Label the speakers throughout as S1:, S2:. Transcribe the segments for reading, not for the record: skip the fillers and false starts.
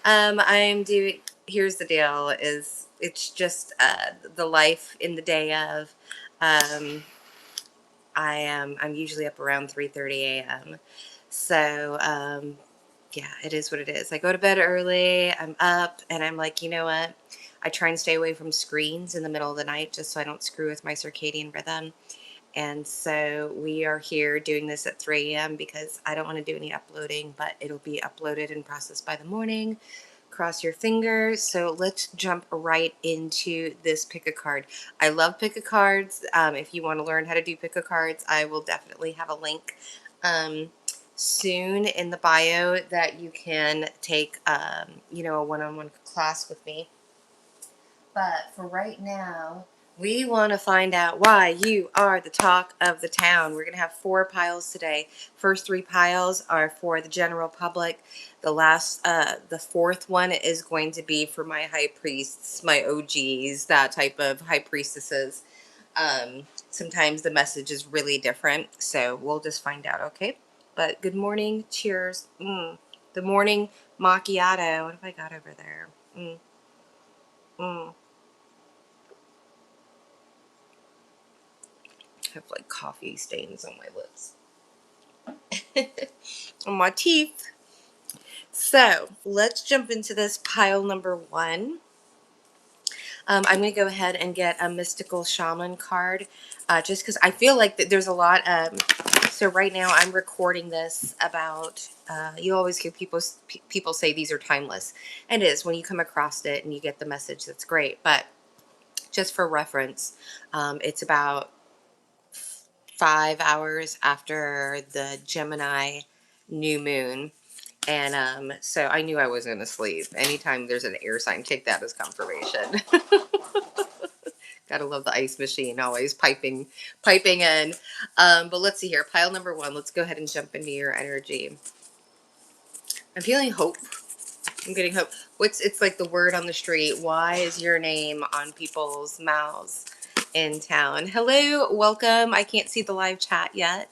S1: I'm doing. Here's the deal: is it's just the life in the day of. Um, I'm usually up around 3:30 a.m. So yeah, it is what it is. I go to bed early. I'm up, and I'm like, you know what? I try and stay away from screens in the middle of the night, just so I don't screw with my circadian rhythm. And so we are here doing this at 3 a.m. because I don't want to do any uploading, but it'll be uploaded and processed by the morning. Cross your fingers. So let's jump right into this pick a card. I love pick a cards. If you want to learn how to do pick a cards, I will definitely have a link um, soon in the bio that you can take, a one-on-one class with me. But for right now, we want to find out why you are the talk of the town. We're going to have 4 piles today. First 3 piles are for the general public. The fourth one is going to be for my high priests, my OGs, that type of high priestesses. Sometimes the message is really different, so we'll just find out, okay? But good morning, cheers. The morning macchiato. What have I got over there? Mm, mm. Have like coffee stains on my lips. On my teeth. So let's jump into this pile number 1. I'm going to go ahead and get a mystical shaman card just because I feel like that there's a lot. So right now I'm recording this about, you always hear people say these are timeless. And it is when you come across it and you get the message, that's great. But just for reference, it's about 5 hours after the Gemini new moon. And so I knew I was going to sleep. Anytime there's an air sign, take that as confirmation. Gotta love the ice machine, always piping in. But let's see here. Pile number 1. Let's go ahead and jump into your energy. I'm feeling hope. I'm getting hope. It's like the word on the street. Why is your name on people's mouths in town? Hello, welcome. I can't see the live chat yet.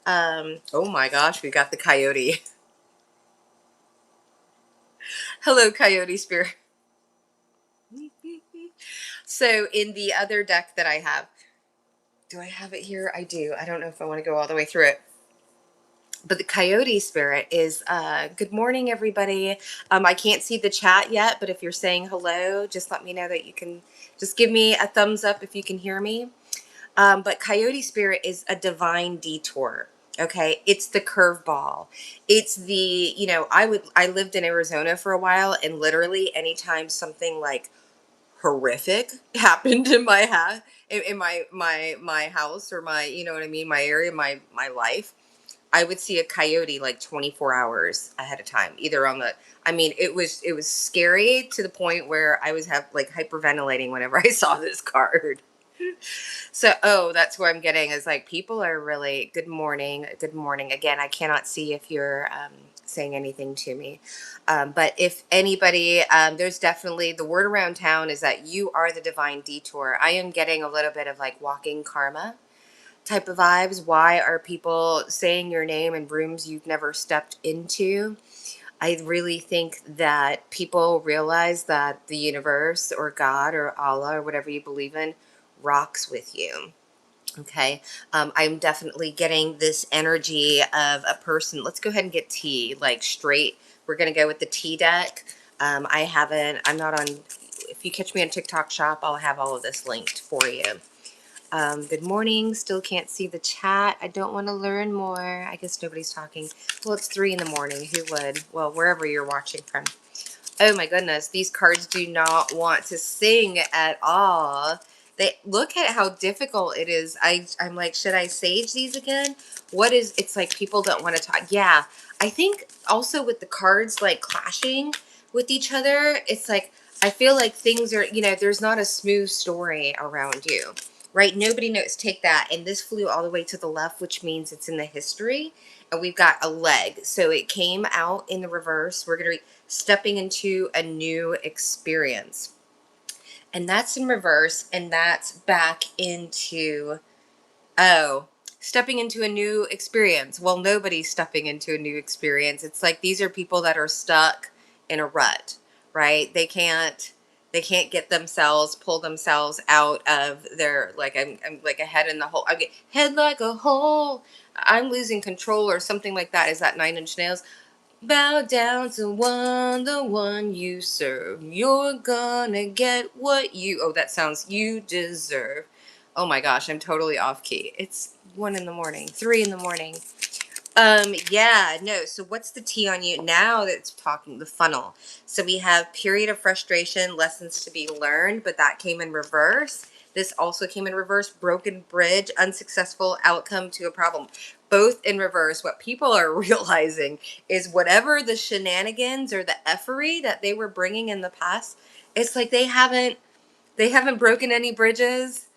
S1: Oh my gosh, we got the coyote. Hello, coyote spirit. So in the other deck that I have, do I have it here? I do. I don't know if I want to go all the way through it. But the coyote spirit is good morning, everybody. I can't see the chat yet, but if you're saying hello, just let me know that you can just give me a thumbs up if you can hear me. But coyote spirit is a divine detour. Okay, it's the curveball. It's the, I lived in Arizona for a while, and literally anytime something like horrific happened in my house, in my house, or my, you know what I mean, my area, my life, I would see a coyote like 24 hours ahead of time, either on the, I mean, it was scary to the point where I was like hyperventilating whenever I saw this card. So, oh, that's where I'm getting is like people are really good morning. Good morning. Again, I cannot see if you're saying anything to me. But if anybody, there's definitely the word around town is that you are the divine detour. I am getting a little bit of like walking karma type of vibes. Why are people saying your name in rooms you've never stepped into? I really think that people realize that the universe or God or Allah or whatever you believe in rocks with you. Okay. I'm definitely getting this energy of a person. Let's go ahead and get tea, like straight. We're going to go with the tea deck. I'm not on, if you catch me on TikTok shop, I'll have all of this linked for you. Good morning. Still can't see the chat. I don't want to learn more. I guess nobody's talking. Well, it's 3 in the morning. Who would? Well, wherever you're watching from. Oh my goodness. These cards do not want to sing at all. They look at how difficult it is. I'm like, should I sage these again? It's like people don't want to talk. Yeah. I think also with the cards like clashing with each other, it's like, I feel like things are, there's not a smooth story around you, right? Nobody knows. Take that. And this flew all the way to the left, which means it's in the history. And we've got a leg. So it came out in the reverse. We're going to be stepping into a new experience. And that's in reverse. And that's back into, oh, stepping into a new experience. Well, nobody's stepping into a new experience. It's like these are people that are stuck in a rut, right? They can't get themselves, pull themselves out of their, like, I'm like a head in the hole. I get head like a hole. I'm losing control or something like that. Is that Nine Inch Nails? Bow down to one, the one you serve. You're gonna get what you, oh, that sounds, you deserve. Oh my gosh, I'm totally off key. It's 1 in the morning, 3 in the morning. Yeah, no. So what's the tea on you now that it's talking the funnel? So we have period of frustration, lessons to be learned, but that came in reverse. This also came in reverse, broken bridge, unsuccessful outcome to a problem. Both in reverse. What people are realizing is whatever the shenanigans or the effery that they were bringing in the past, it's like they haven't broken any bridges.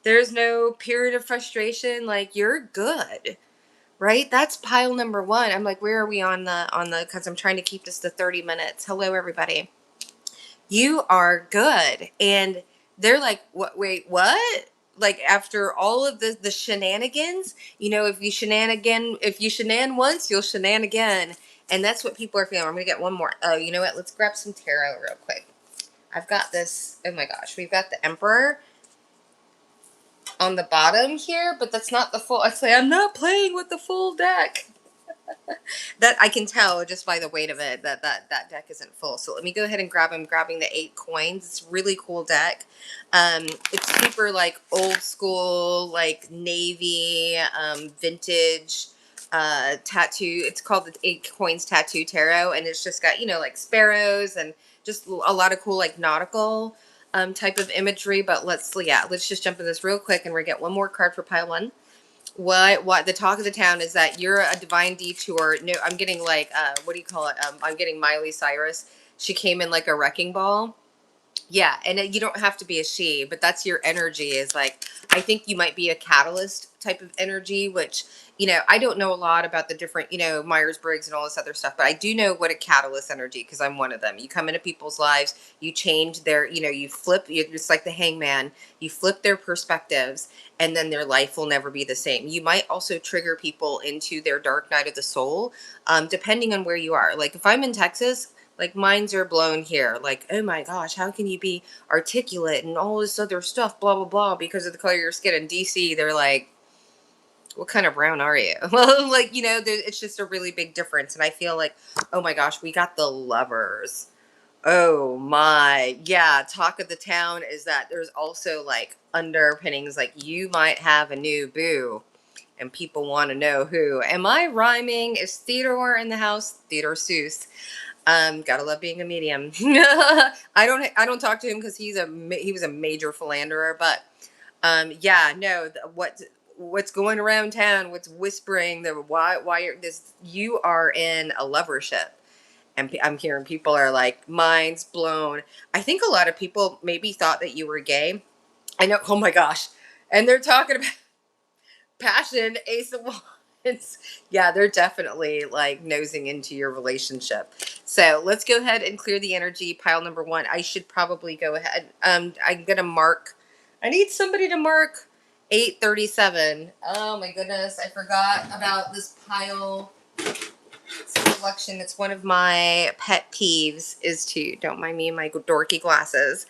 S1: There's no period of frustration. Like, you're good, right? That's pile number one. I'm like, where are we on the, because I'm trying to keep this to 30 minutes. Hello, everybody. You are good. And they're like, what, wait, what? Like, after all of the shenanigans, if you shenan once, you'll shenan again. And that's what people are feeling. I'm going to get one more. Oh, you know what? Let's grab some tarot real quick. I've got this. Oh my gosh. We've got the Emperor on the bottom here, but that's not the full. I say, I'm not playing with the full deck. That I can tell just by the weight of it that deck isn't full. So let me go ahead and grab him. Grabbing the 8 coins. It's a really cool deck. It's super like old school, like navy, vintage tattoo. It's called the 8 coins tattoo tarot, and it's just got, like sparrows and just a lot of cool like nautical type of imagery. But let's just jump in this real quick, and we're gonna get one more card for pile 1. What the talk of the town is that you're a divine detour. No, I'm getting like what do you call it? I'm getting Miley Cyrus. She came in like a wrecking ball. Yeah, and you don't have to be a she, but that's your energy. Is like, I think you might be a catalyst type of energy, which, I don't know a lot about the different, Myers-Briggs and all this other stuff, but I do know what a catalyst energy, because I'm one of them. You come into people's lives, you change their, you flip, it's like the hangman, you flip their perspectives, and then their life will never be the same. You might also trigger people into their dark night of the soul, depending on where you are. Like, if I'm in Texas, like, minds are blown here. Like, oh my gosh, how can you be articulate and all this other stuff, blah, blah, blah, because of the color of your skin? In DC, they're like, what kind of brown are you? Well, like, it's just a really big difference. And I feel like, oh my gosh, we got the Lovers. Oh my. Yeah, talk of the town is that there's also like underpinnings, like you might have a new boo. And people want to know who. Am I rhyming? Is Theodore in the house? Theodore Seuss. Gotta love being a medium. I don't talk to him because he was a major philanderer, but yeah, no, what's going around town, what's whispering, the why you are in a lover ship. And I'm hearing people are like, minds blown. I think a lot of people maybe thought that you were gay. I know, oh my gosh. And they're talking about passion, Ace of Wands. Yeah, they're definitely like nosing into your relationship. So let's go ahead and clear the energy. Pile number 1. I should probably go ahead. I'm gonna mark. I need somebody to mark 837. Oh my goodness, I forgot about this pile selection. It's one of my pet peeves. Is to, don't mind me and my dorky glasses.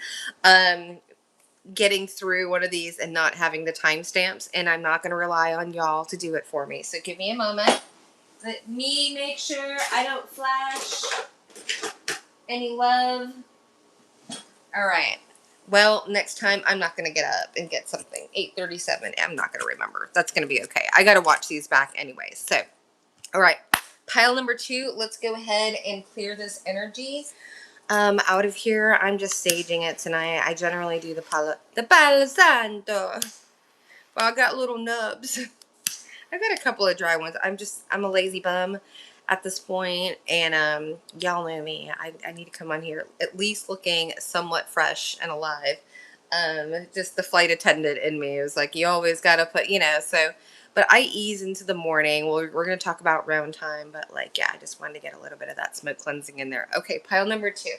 S1: Getting through one of these and not having the timestamps, and I'm not going to rely on y'all to do it for me. So give me a moment. Let me make sure I don't flash any love. All right. Well, next time I'm not going to get up and get something. 8:37. I'm not going to remember. That's going to be okay. I got to watch these back anyways. So, all right. Pile number 2. Let's go ahead and clear this energy out of here. I'm just saging it tonight. I generally do the Palo Santo. Well, I got little nubs. I got a couple of dry ones. I'm a lazy bum at this point, and y'all know me. I need to come on here at least looking somewhat fresh and alive. Just the flight attendant in me was like, you always gotta put, so. But I ease into the morning. We're going to talk about round time, but like, yeah, I just wanted to get a little bit of that smoke cleansing in there. Okay, pile number 2.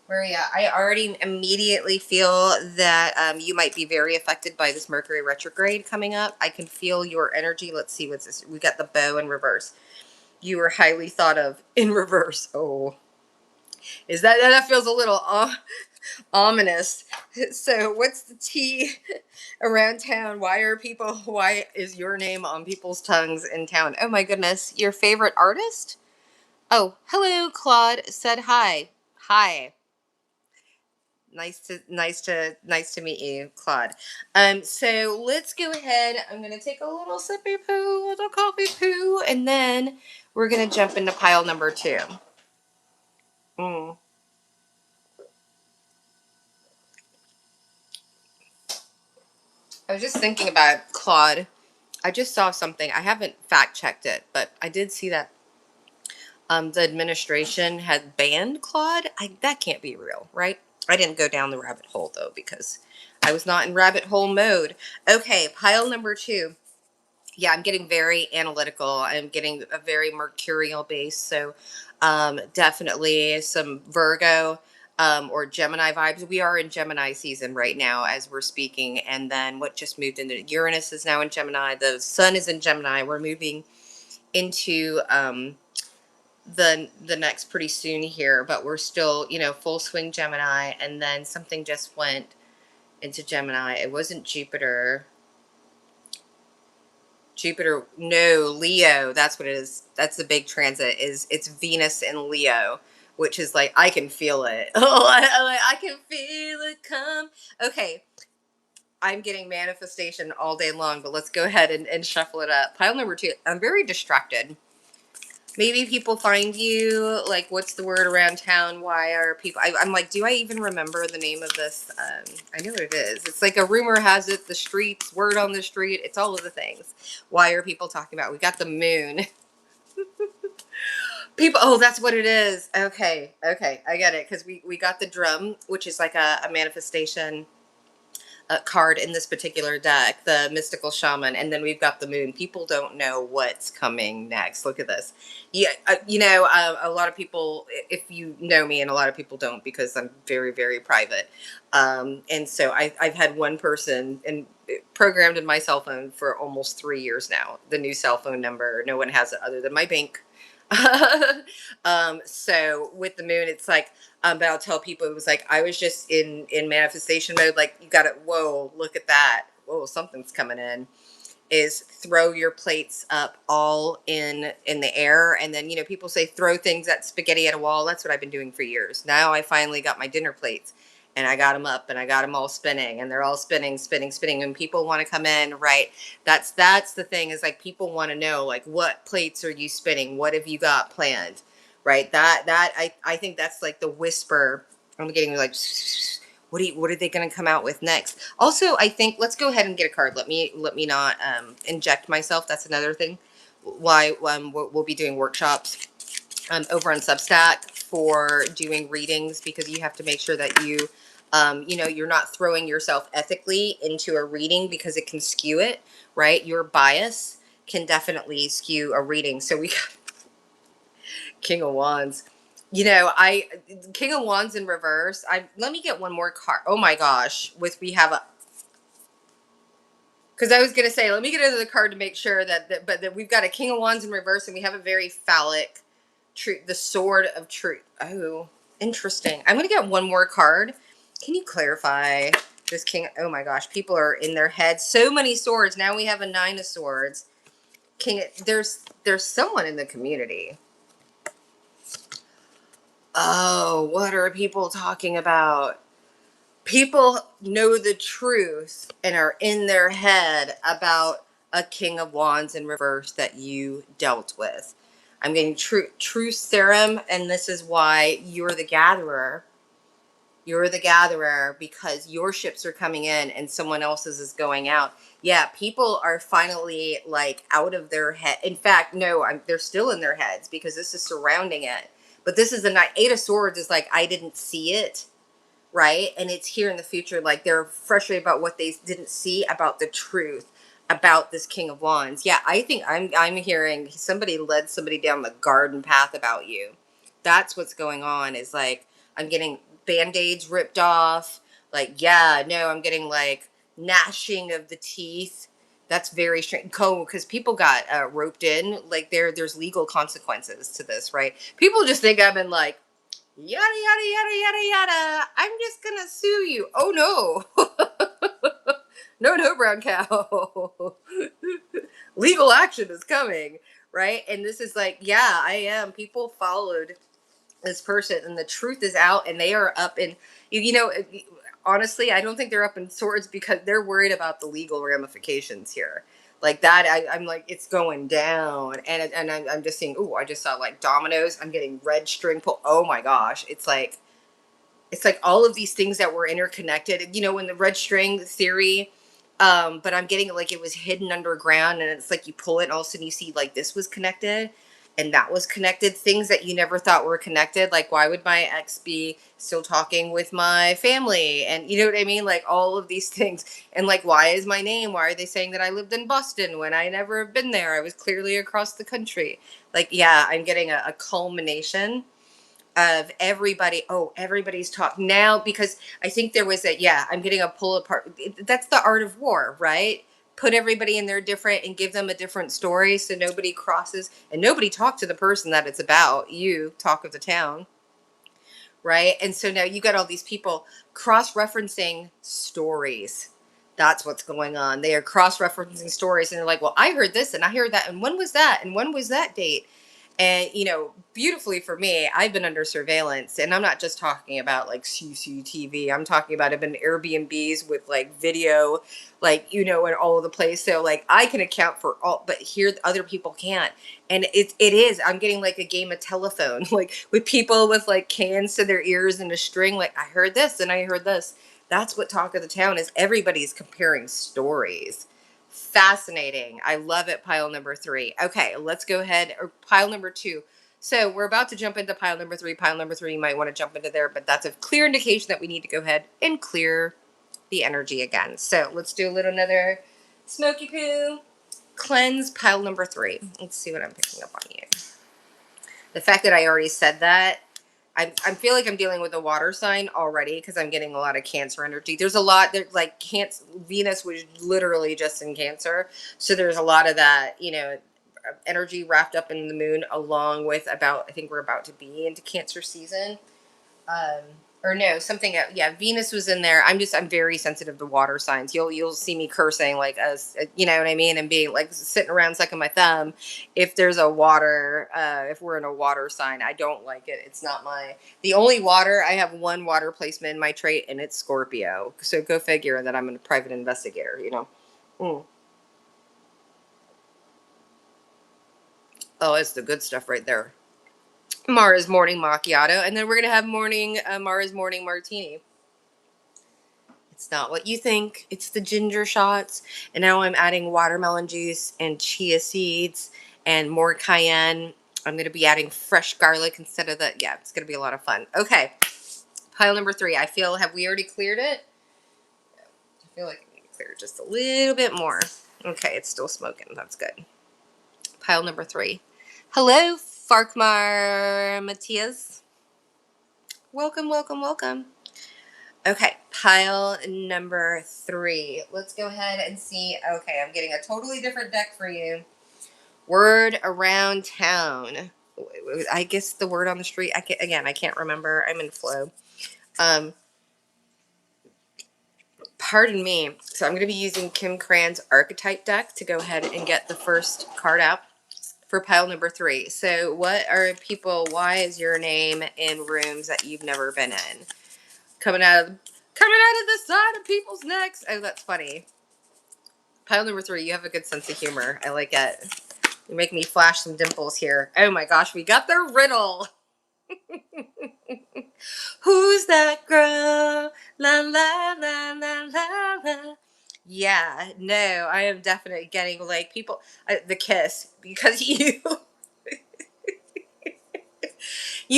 S1: Where are you at? I already immediately feel that you might be very affected by this Mercury retrograde coming up. I can feel your energy. Let's see what's this. We got the bow in reverse. You are highly thought of in reverse. Oh. Is that feels a little ominous? So, what's the tea around town? Why is your name on people's tongues in town? Oh my goodness, your favorite artist? Oh, hello, Claude said hi. Hi. Nice to meet you, Claude. So let's go ahead. I'm gonna take a little sippy poo, little coffee poo, and then we're gonna jump into pile number two. Mm. I was just thinking about Claude. I just saw something. I haven't fact checked it, but I did see that the administration had banned Claude. That can't be real, right? I didn't go down the rabbit hole though because I was not in rabbit hole mode. Okay, pile number two. Yeah, I'm getting very analytical. I'm getting a very mercurial base. So definitely some Virgo or Gemini vibes. We are in Gemini season right now as we're speaking. And then what just moved into Uranus is now in Gemini. The sun is in Gemini. We're moving into the next pretty soon here, but we're still, full swing Gemini. And then something just went into Gemini. It wasn't Jupiter. No, Leo. That's what it is. That's the big transit. It's Venus in Leo, which is like I can feel it. Oh, I can feel it come. Okay, I'm getting manifestation all day long, but let's go ahead and shuffle it up. Pile number two. I'm very distracted. Maybe people find you like, what's the word around town? Why are people? I'm like, do I even remember the name of this? I know what it is. It's like a rumor has it, the streets, word on the street. It's all of the things. Why are people talking about? We got the moon. People. Oh, that's what it is. Okay, I get it because we got the drum, which is like a manifestation card in this particular deck, the mystical shaman, and then we've got the moon. People don't know what's coming next. Look at this. Yeah, a lot of people, if you know me, and a lot of people don't because I'm very, very private. And so I've had one person and programmed in my cell phone for almost 3 years now. The new cell phone number, no one has it other than my bank. So with the moon, it's like, but I'll tell people it was like I was just in manifestation mode. Like you got to, whoa, look at that. Whoa, something's coming in. Is throw your plates up all in the air, and then people say throw things at spaghetti at a wall. That's what I've been doing for years. Now I finally got my dinner plates, and I got them up, and I got them all spinning, and they're all spinning, spinning, spinning. And people want to come in, right? That's the thing is like people want to know like what plates are you spinning? What have you got planned? Right? I think that's like the whisper. I'm getting like what are they going to come out with next? Also, I think let's go ahead and get a card. Let me not inject myself. That's another thing. Why we'll be doing workshops over on Substack for doing readings because you have to make sure that you're not throwing yourself ethically into a reading because it can skew it. Right, your bias can definitely skew a reading. So we got King of Wands. I King of Wands in reverse. Let me get one more card. Oh my gosh, we have a because I was gonna say let me get another card to make sure that we've got a King of Wands in reverse and we have a very phallic truth, the Sword of Truth. Oh, interesting. I'm gonna get one more card. Can you clarify this King? Oh my gosh, people are in their heads. So many swords. Now we have a Nine of Swords. King. There's someone in the community. Oh, what are people talking about? People know the truth and are in their head about a King of Wands in reverse that you dealt with. I'm getting truth serum, and this is why you're the gatherer. You're the gatherer because your ships are coming in and someone else's is going out. Yeah, people are finally like out of their head. In fact, no, they're still in their heads because this is surrounding it. But this is the Eight of Swords is like, I didn't see it, right? And it's here in the future. Like they're frustrated about what they didn't see about the truth about this King of Wands. Yeah, I think I'm hearing somebody led somebody down the garden path about you. That's what's going on is like, I'm getting band-aids ripped off. Like, yeah, no, I'm getting like gnashing of the teeth. That's very strange. Because people got roped in. Like there's legal consequences to this, right? People just think I've been like Yada, yada, yada, yada, yada. I'm just going to sue you. Oh, no. No, no, brown cow. Legal action is coming, right? And this is like, yeah, I am. People followed this person, and the truth is out, and they are up in, honestly, I don't think they're up in swords because they're worried about the legal ramifications here. Like that, I'm like, it's going down, and I'm just seeing. Oh, I just saw like dominoes. I'm getting red string pull. Oh my gosh, it's like all of these things that were interconnected, in the red string theory. But I'm getting like it was hidden underground, and it's like you pull it and all of a sudden you see like this was connected and that was connected, things that you never thought were connected. Like, why would my ex be still talking with my family? And you know what I mean? Like all of these things. And like, why is my name? Why are they saying that I lived in Boston when I never have been there? I was clearly across the country. Like, yeah, I'm getting a culmination of everybody. Oh, everybody's talking now because I think there was I'm getting a pull apart. That's the art of war, right? Put everybody in there different and give them a different story so nobody crosses and nobody talk to the person that it's about. You talk of the town, right? And so now you got all these people cross-referencing stories. That's what's going on. They are cross-referencing stories and they're like, well, I heard this and I heard that. And when was that? And when was that date? And, beautifully for me, I've been under surveillance, and I'm not just talking about like CCTV. I'm talking about I've been Airbnbs with like video, like, in all of the place. So like I can account for all, but here other people can't. And I'm getting like a game of telephone, like with people with like cans to their ears and a string. Like I heard this and I heard this. That's what talk of the town is. Everybody's comparing stories. Fascinating. I love it. Pile number 3. Okay, let's go ahead. Or pile number 2. So we're about to jump into pile number 3. Pile number 3, you might want to jump into there, but that's a clear indication that we need to go ahead and clear the energy again. So let's do another smoky poo. Cleanse pile number 3. Let's see what I'm picking up on you. The fact that I already said that, I feel like I'm dealing with a water sign already because I'm getting a lot of Cancer energy. There's a lot that like Cancer. Venus was literally just in Cancer, so there's a lot of that, energy wrapped up in the moon, along with I think we're about to be into Cancer season. um or no, something, yeah, Venus was in there. I'm very sensitive to water signs. You'll see me cursing like us, you know what I mean, and being like sitting around sucking my thumb if there's a water, if we're in a water sign. I don't like it. It's not the only water. I have one water placement in my trait, and it's Scorpio, so go figure that I'm a private investigator. Mm. Oh, it's the good stuff right there. Mara's morning macchiato, and then we're gonna have Mara's morning martini. It's not what you think. It's the ginger shots, and now I'm adding watermelon juice and chia seeds and more cayenne. I'm gonna be adding fresh garlic instead of the. Yeah, it's gonna be a lot of fun. Okay, pile number 3. Have we already cleared it? I feel like I need to clear just a little bit more. Okay, it's still smoking. That's good. Pile number 3. Hello, Farkmar Matthias. Welcome, welcome, welcome. Okay, pile number 3. Let's go ahead and see. Okay, I'm getting a totally different deck for you. Word around town. I guess the word on the street. I can't remember. I'm in flow. Um, Pardon me. So I'm going to be using Kim Cran's archetype deck to go ahead and get the first card out for pile number 3. So what are people? Why is your name in rooms that you've never been in? Coming out of the side of people's necks. Oh, that's funny. Pile number 3, you have a good sense of humor. I like it. You make me flash some dimples here. Oh my gosh, we got the riddle. Who's that girl? La la la la la la. Yeah, no, I am definitely getting like people, the kiss, because you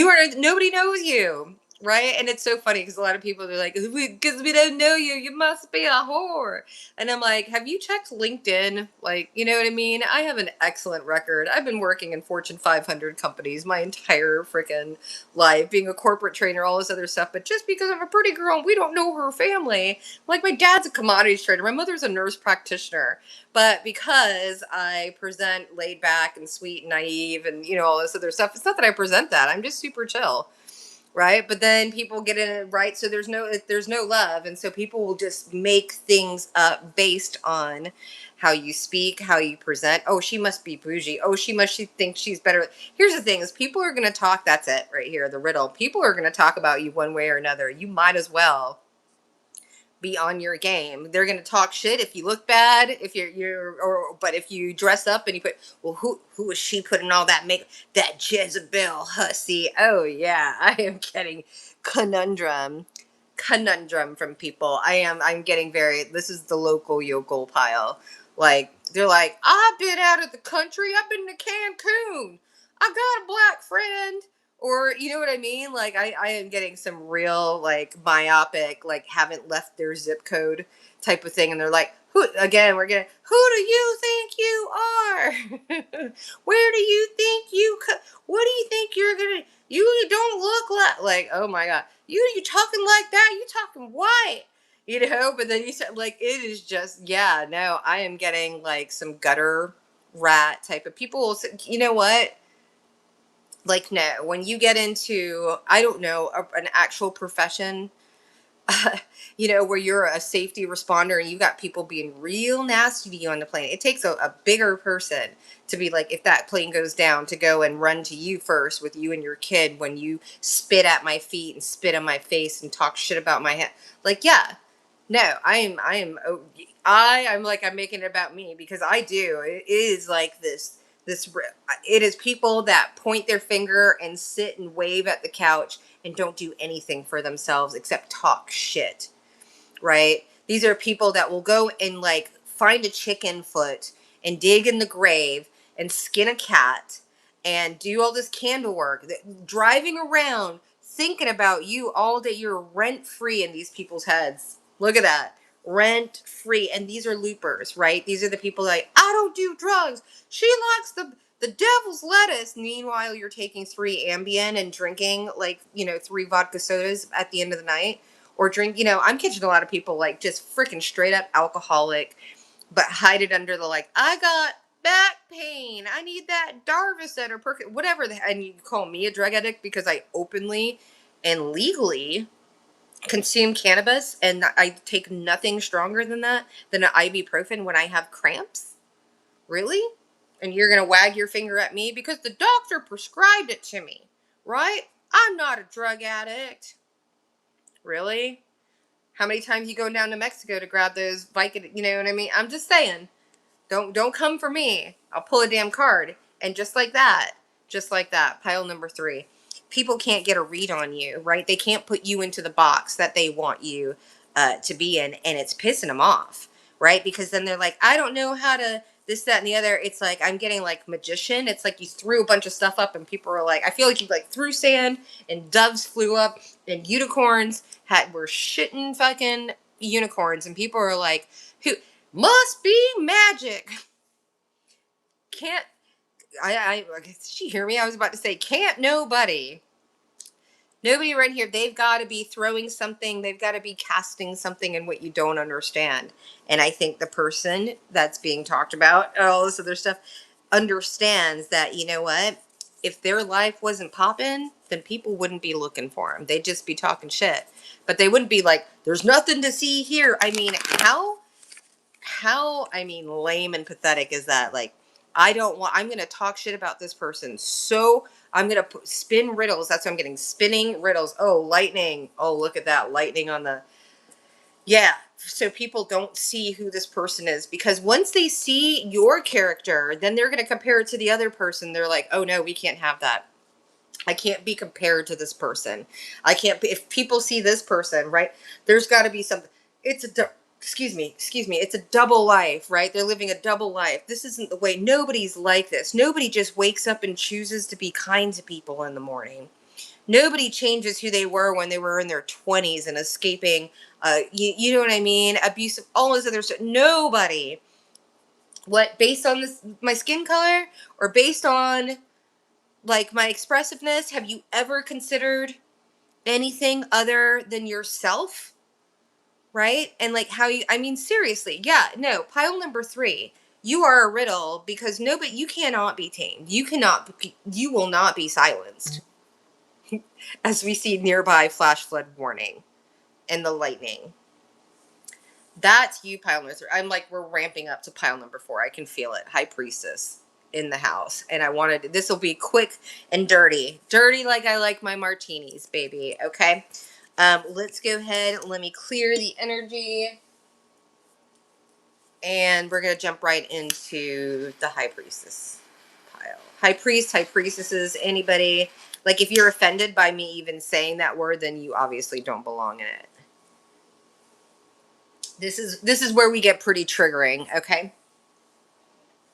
S1: are, nobody knows you, right? And it's so funny because a lot of people are like, because we don't know you, you must be a whore. And I'm like, have you checked LinkedIn? Like, you know what I mean? I have an excellent record. I've been working in Fortune 500 companies my entire freaking life, being a corporate trainer, all this other stuff. But just because I'm a pretty girl and we don't know her family, like my dad's a commodities trader, my mother's a nurse practitioner. But because I present laid back and sweet and naive and, all this other stuff, it's not that I present that. I'm just super chill. right? But then people get in it, right? So there's no love, and so people will just make things up based on how you speak, how you present. Oh, she must be bougie. Oh, she thinks she's better. Here's the thing: is people are going to talk. That's it, right here, the riddle. People are going to talk about you one way or another. You might as well be on your game. They're gonna talk shit if you look bad, if but if you dress up and you put, well, who was she putting all that makeup? That Jezebel hussy. Oh yeah, I am getting conundrum, conundrum from people. I'm getting this is the local yokel pile. Like they're like, I've been out of the country. I've been to Cancun. I got a black friend. Or you know what I mean? Like I am getting some real like myopic, like haven't left their zip code type of thing, and they're like, who again, we're getting, who do you think you are? Where do you think what do you think you're gonna, you don't look like, oh my god, you talking like that, you talking white, but then you said, like, it is just, yeah, no, I am getting like some gutter rat type of people will say, you know what, like, no, when you get into, I don't know, an actual profession, where you're a safety responder and you got people being real nasty to you on the plane, it takes a bigger person to be like, if that plane goes down, to go and run to you first with you and your kid when you spit at my feet and spit on my face and talk shit about my head. Like, yeah, no, I'm like, I'm making it about me because I do. It is like it is people that point their finger and sit and wave at the couch and don't do anything for themselves except talk shit, right? These are people that will go and like find a chicken foot and dig in the grave and skin a cat and do all this candle work, driving around thinking about you all day. You're rent free in these people's heads. Look at that. Rent free. And these are loopers, right? These are the people like, I don't do drugs. She likes the devil's lettuce. Meanwhile, you're taking 3 Ambien and drinking like, 3 vodka sodas at the end of the night, or drink, I'm catching a lot of people like just freaking straight up alcoholic, but hide it under the like, I got back pain, I need that Darvocet or whatever, and you call me a drug addict because I openly and legally consume cannabis and I take nothing stronger than that, than an ibuprofen when I have cramps? Really? And you're gonna wag your finger at me because the doctor prescribed it to me, right? I'm not a drug addict. Really? How many times you go down to Mexico to grab those Vicodin? You know what I mean? I'm just saying. Don't come for me. I'll pull a damn card. And just like that, pile number 3. People can't get a read on you, right? They can't put you into the box that they want you to be in, and it's pissing them off, right? Because then they're like, I don't know how to this, that, and the other. It's like I'm getting like magician. It's like you threw a bunch of stuff up, and people are like, I feel like you like threw sand, and doves flew up, and unicorns were shitting fucking unicorns, and people are like, who must be magic. Can't did she hear me? I was about to say, can't nobody right here. They've got to be throwing something. They've got to be casting something in what you don't understand. And I think the person that's being talked about, all this other stuff, understands that, you know what? If their life wasn't popping, then people wouldn't be looking for them. They'd just be talking shit. But they wouldn't be like, there's nothing to see here. I mean, lame and pathetic is that? Like, I'm going to talk shit about this person. So I'm going to spin riddles. That's what I'm getting. Spinning riddles. Oh, lightning. Oh, look at that. Lightning on the, yeah. So people don't see who this person is, because once they see your character, then they're going to compare it to the other person. They're like, oh no, we can't have that. I can't be compared to this person. I can't be, if people see this person, right? There's got to be something. Excuse me. It's a double life, right? They're living a double life. This isn't the way. Nobody's like this. Nobody just wakes up and chooses to be kind to people in the morning. Nobody changes who they were when they were in their 20s and escaping, you know what I mean? Abusive, all this other stuff. Nobody. What, based on my skin color, or based on like my expressiveness? Have you ever considered anything other than yourself? Right? And like how you, I mean, seriously, yeah, no, pile number 3. You are a riddle because you cannot be tamed. You will not be silenced. as we see nearby flash flood warning and the lightning. That's you, pile number 3. I'm like, we're ramping up to pile number 4. I can feel it. High priestess in the house. And I wanted, this will be quick and dirty. Dirty like I like my martinis, baby. Okay. Let's go ahead. Let me clear the energy. And we're going to jump right into the high priestess pile. High priest, high priestesses, anybody. Like, if you're offended by me even saying that word, then you obviously don't belong in it. This is where we get pretty triggering, okay?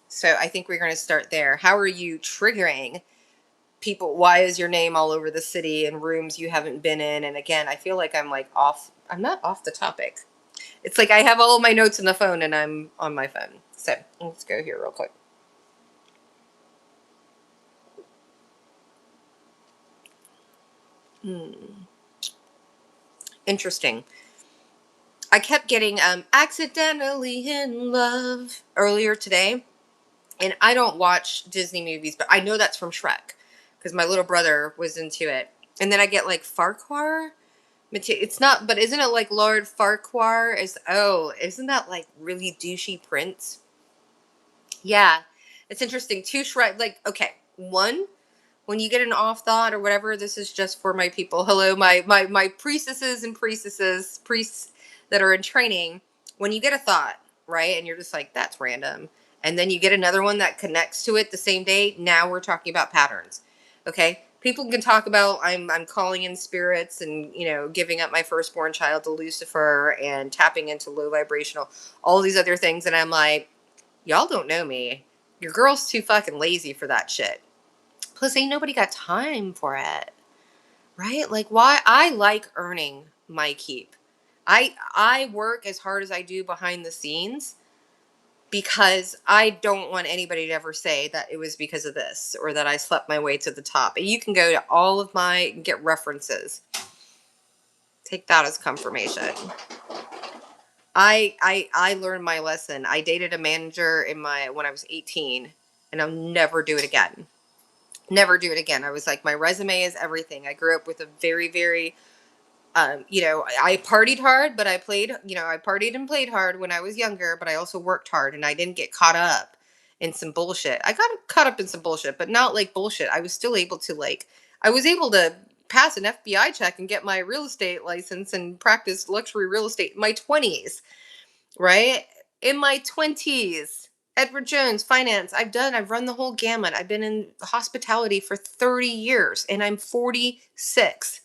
S1: So I think we're going to start there. How are you triggering people? Why is your name all over the city in rooms you haven't been in? And again, I feel like I'm like off. I'm not off the topic. It's like I have all of my notes in the phone and I'm on my phone. So let's go here real quick. Interesting. I kept getting accidentally in love earlier today. And I don't watch Disney movies, but I know that's from Shrek because my little brother was into it. And then I get like Farquhar. It's not, but isn't it like Lord Farquhar? Isn't that like really douchey prince? Yeah, it's interesting. Two Shrek, like, okay, one, when you get an off thought or whatever, this is just for my people. Hello, my priestesses and priests that are in training. When you get a thought, right, and you're just like, that's random, and then you get another one that connects to it the same day. Now we're talking about patterns. Okay, people can talk about I'm calling in spirits and giving up my firstborn child to Lucifer and tapping into low vibrational, all these other things, and I'm like, y'all don't know me. Your girl's too fucking lazy for that shit. Plus, ain't nobody got time for it, right? Like, why? I like earning my keep. I work as hard as I do behind the scenes because I don't want anybody to ever say that it was because of this or that I slept my way to the top. And you can go to all of get references. Take that as confirmation. I learned my lesson. I dated a manager when I was 18, and I'll never do it again. Never do it again. I was like, my resume is everything. I grew up with a very, very, I partied hard, but I partied and played hard when I was younger, but I also worked hard and I didn't get caught up in some bullshit. I got caught up in some bullshit, but not like bullshit. I was still able to I was able to pass an FBI check and get my real estate license and practice luxury real estate in my 20s, right? In my 20s. Edward Jones, finance. I've run the whole gamut. I've been in hospitality for 30 years and I'm 46.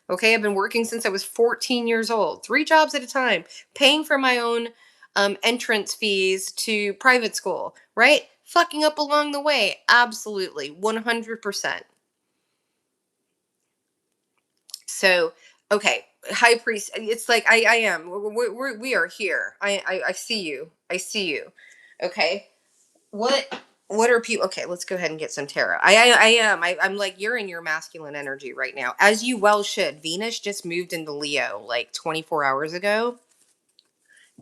S1: Okay, I've been working since I was 14 years old, 3 jobs at a time, paying for my own entrance fees to private school, right? Fucking up along the way. Absolutely. 100%. So, okay, high priest. It's like I am. We are here. I see you. I see you. Okay. What are people? Okay, let's go ahead and get some tarot. I am. I'm like, you're in your masculine energy right now, as you well should. Venus just moved into Leo like 24 hours ago.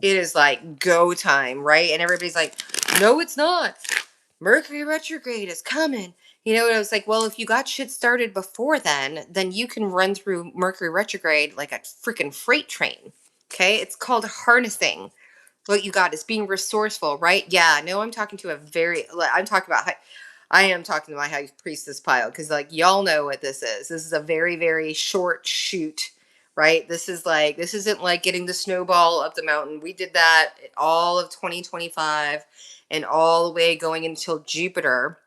S1: It is like go time, right? And everybody's like, no, it's not. Mercury retrograde is coming. And I was like, well, if you got shit started before then you can run through Mercury retrograde like a freaking freight train. Okay, it's called harnessing what you got is being resourceful, right? Yeah, no, I'm talking to I am talking to my high priestess pile because, like, y'all know what this is. This is a very, very short shoot, right? This isn't like getting the snowball up the mountain. We did that all of 2025 and all the way going until Jupiter,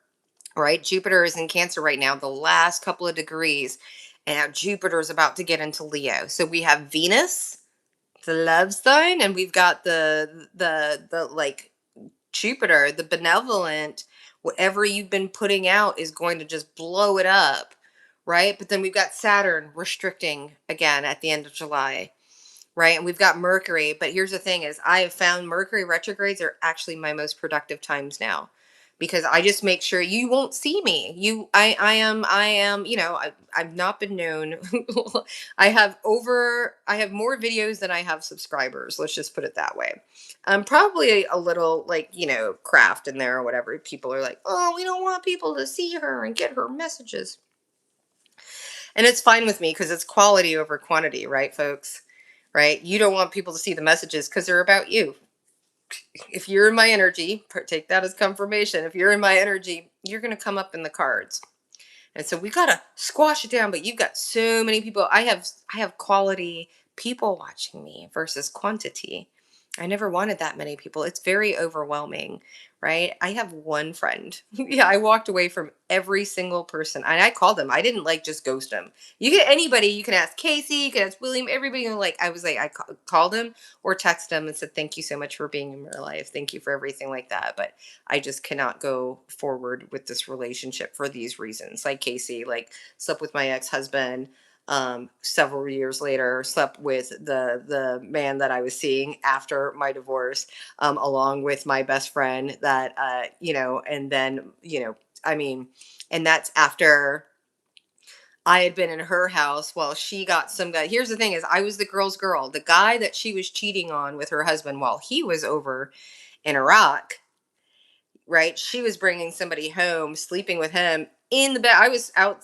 S1: right? Jupiter is in Cancer right now, the last couple of degrees, and now Jupiter is about to get into Leo. So we have Venus, the love sign, and we've got the like Jupiter, the benevolent. Whatever you've been putting out is going to just blow it up, right? But then we've got Saturn restricting again at the end of July, right? And we've got Mercury. But here's the thing: is I have found Mercury retrogrades are actually my most productive times now, because I just make sure you won't see me. I am. I've not been known. I have more videos than I have subscribers. Let's just put it that way. Probably a little like craft in there or whatever. People are like, oh, we don't want people to see her and get her messages. And it's fine with me because it's quality over quantity, right, folks? Right? You don't want people to see the messages because they're about you. If you're in my energy, take that as confirmation. If you're in my energy, you're going to come up in the cards. And so we gotta squash it down. But you've got so many people. I have quality people watching me versus quantity. I never wanted that many people. It's very overwhelming, right? I have one friend. Yeah, I walked away from every single person, and I called them. I didn't like just ghost them. You get anybody. You can ask Casey. You can ask William. Everybody. Like I was like called him or text them and said thank you so much for being in my life. Thank you for everything like that. But I just cannot go forward with this relationship for these reasons. Like Casey, like slept with my ex-husband several years later, slept with the man that I was seeing after my divorce, along with my best friend that and then I mean, and that's after I had been in her house while she got some guy. Here's the thing: is I was the girl's girl, the guy that she was cheating on with her husband while he was over in Iraq, right? She was bringing somebody home, sleeping with him in the bed. I was out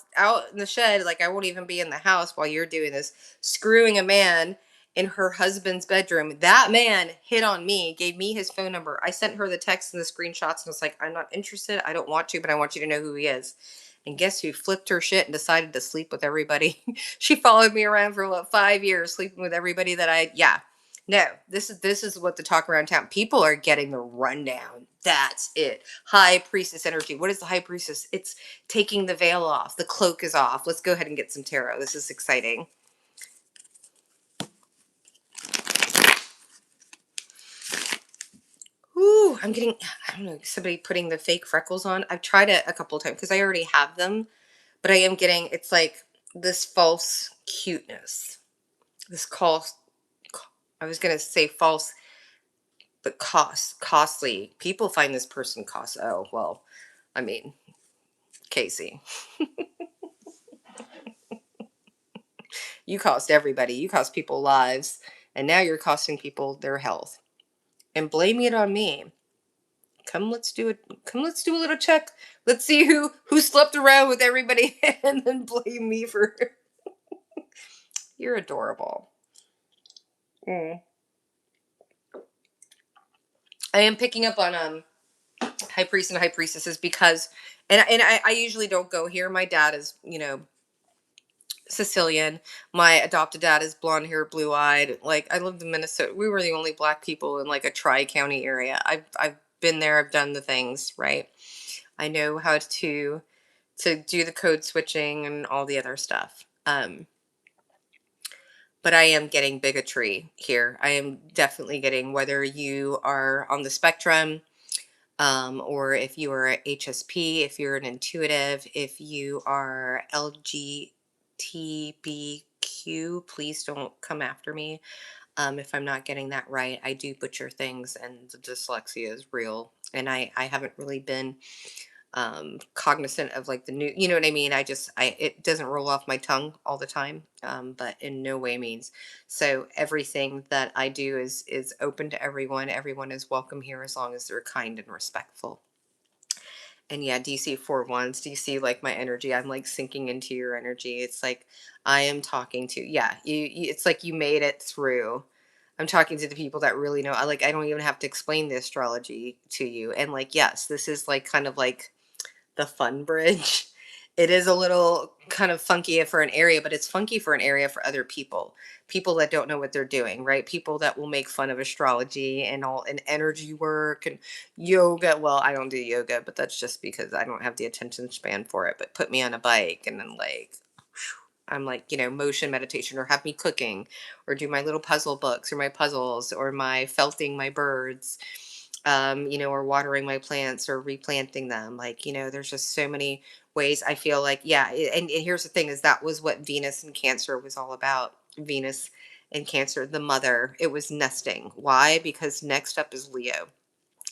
S1: in the shed, like I won't even be in the house while you're doing this, screwing a man in her husband's bedroom. That man hit on me, gave me his phone number. I sent her the text and the screenshots and was like, I'm not interested. I don't want to, but I want you to know who he is. And guess who flipped her shit and decided to sleep with everybody? She followed me around for what 5 years, sleeping with everybody that yeah. No, this is what the talk around town. People are getting the rundown. That's it. High priestess energy. What is the high priestess? It's taking the veil off. The cloak is off. Let's go ahead and get some tarot. This is exciting. Ooh, I'm getting, I don't know, somebody putting the fake freckles on. I've tried it a couple of times because I already have them, but I am getting, it's like this false cuteness. This I was going to say false, but costly. People find this person oh, well, I mean, Casey, you cost everybody, you cost people lives, and now you're costing people their health and blaming it on me. Come, let's do it. Come, let's do a little check. Let's see who slept around with everybody and then blame me for. You're adorable. Mm. I am picking up on high priests and high priestesses because, and I usually don't go here. My dad is Sicilian. My adopted dad is blonde hair, blue eyed. Like I lived in Minnesota. We were the only black people in like a tri-county area. I've been there. I've done the things right. I know how to do the code switching and all the other stuff. But I am getting bigotry here. I am definitely getting, whether you are on the spectrum, or if you are a HSP, if you're an intuitive, if you are LGBTQ, please don't come after me. If I'm not getting that right, I do butcher things, and the dyslexia is real. And I haven't really been cognizant of like the new, you know what I mean? It doesn't roll off my tongue all the time, but in no way means. So everything that I do is open to everyone. Everyone is welcome here as long as they're kind and respectful. And yeah, DC 4 1s. Do you see like my energy? I'm like sinking into your energy. It's like I am talking to, yeah, it's like you made it through. I'm talking to the people that really know. I don't even have to explain the astrology to you. And like, yes, this is like kind of like the fun bridge. It is a little kind of funky for an area, but it's funky for an area for other people. People that don't know what they're doing, right? People that will make fun of astrology and all and energy work and yoga. Well, I don't do yoga, but that's just because I don't have the attention span for it. But put me on a bike and then like I'm like, motion meditation or have me cooking or do my little puzzle books or my puzzles or my felting my birds, or watering my plants or replanting them. Like, there's just so many ways I feel like, yeah. And here's the thing is that was what Venus and Cancer was all about. Venus and Cancer, the mother, it was nesting. Why? Because next up is Leo.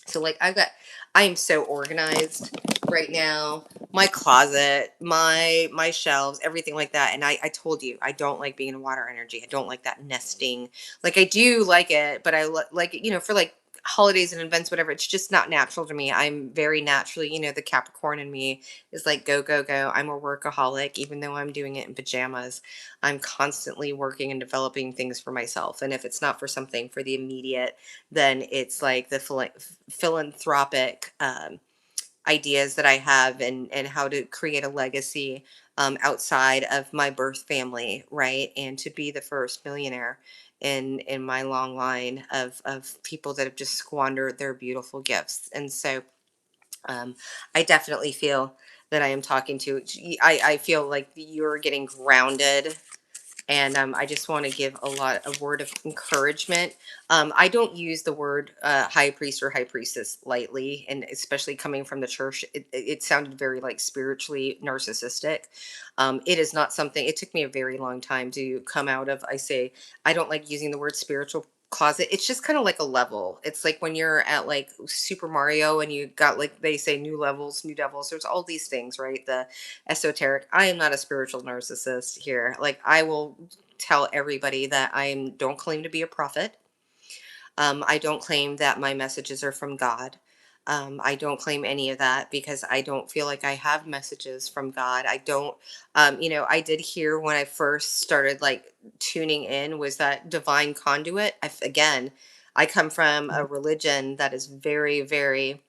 S1: So like I am so organized right now. My closet, my shelves, everything like that. And I told you, I don't like being in water energy. I don't like that nesting. Like I do like it, but I like it, for like holidays and events, whatever. It's just not natural to me. I'm very naturally, the Capricorn in me is like go, go, go. I'm a workaholic, even though I'm doing it in pajamas. I'm constantly working and developing things for myself. And if it's not for something for the immediate, then it's like the philanthropic ideas that I have, and how to create a legacy outside of my birth family, right? And to be the first millionaire in my long line of people that have just squandered their beautiful gifts. And so um, I definitely feel that I am talking to. I feel like you're getting grounded, and I just want to give a word of encouragement. I don't use the word high priest or high priestess lightly, and especially coming from the church, it sounded very like spiritually narcissistic. It is not something. It took me a very long time to come out of. I don't like using the word spiritual closet. It's just kind of like a level. It's like when you're at like Super Mario and you got, like they say, new levels, new devils. There's all these things, right? The esoteric. I am not a spiritual narcissist here. Like, I will tell everybody that don't claim to be a prophet. I don't claim that my messages are from God. I don't claim any of that because I don't feel like I have messages from God. I don't, I did hear when I first started like tuning in was that divine conduit. Again, I come from a religion that is very, very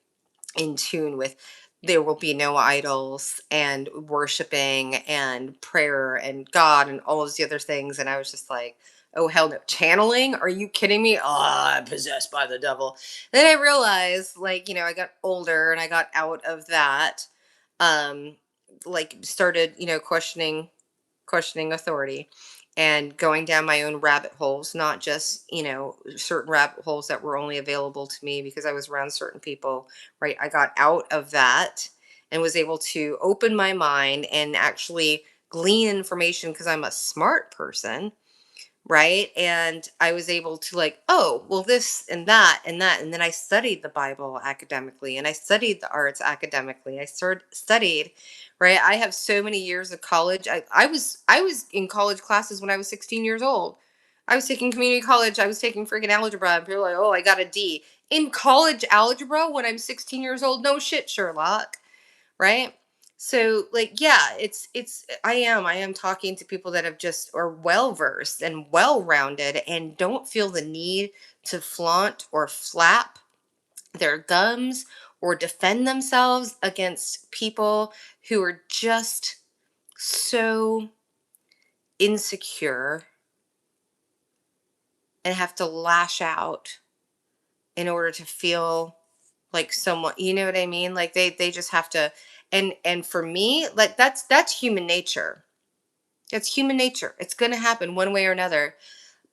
S1: in tune with there will be no idols and worshiping and prayer and God and all those the other things. And I was just like, oh, hell no. Channeling? Are you kidding me? Oh, I'm possessed by the devil. Then I realized, like, I got older and I got out of that. Um, like, started, questioning authority and going down my own rabbit holes, not just, certain rabbit holes that were only available to me because I was around certain people, right? I got out of that and was able to open my mind and actually glean information because I'm a smart person, right? And I was able to, like, oh, well, this and that and that. And then I studied the Bible academically and I studied the arts academically. I studied, right? I have so many years of college. I was in college classes when I was 16 years old. I was taking community college. I was taking freaking algebra. And people are like, oh, I got a D in college algebra when I'm 16 years old. No shit, Sherlock, right? So, like, yeah, it's I am talking to people that have just are well versed and well rounded and don't feel the need to flaunt or flap their gums or defend themselves against people who are just so insecure and have to lash out in order to feel like someone, you know what I mean? Like, they just have to. And for me, like, that's human nature. It's human nature. It's going to happen one way or another.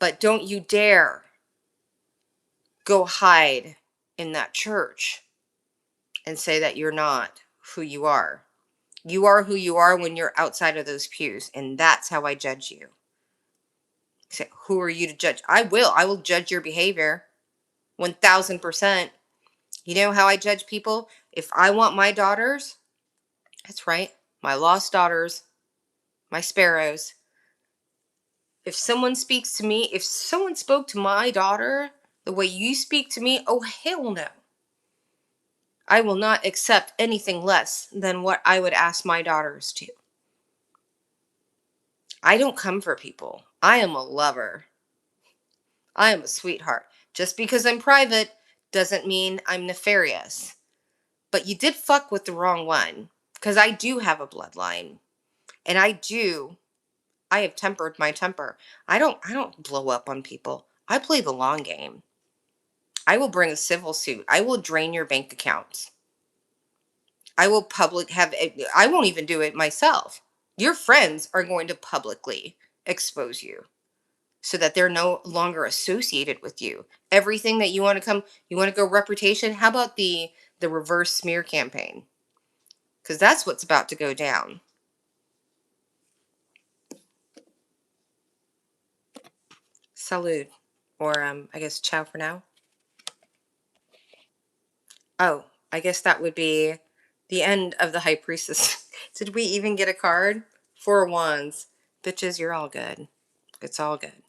S1: But don't you dare go hide in that church and say that you're not who you are. You are who you are when you're outside of those pews. And that's how I judge you. Say, who are you to judge? I will. I will judge your behavior 1000%. You know how I judge people? If I want my daughters, that's right, my lost daughters, my sparrows. If someone speaks to me, if someone spoke to my daughter the way you speak to me, oh, hell no. I will not accept anything less than what I would ask my daughters to. I don't come for people. I am a lover. I am a sweetheart. Just because I'm private doesn't mean I'm nefarious. But you did fuck with the wrong one. Because I do have a bloodline. And I have tempered my temper. I don't blow up on people. I play the long game. I will bring a civil suit. I will drain your bank accounts. I will I won't even do it myself. Your friends are going to publicly expose you so that they're no longer associated with you. Everything that you want to go reputation, how about the reverse smear campaign? Cuz that's what's about to go down. Salud, or I guess ciao for now. Oh, I guess that would be the end of the High Priestess. Did we even get a card? Four of Wands. Bitches, you're all good. It's all good.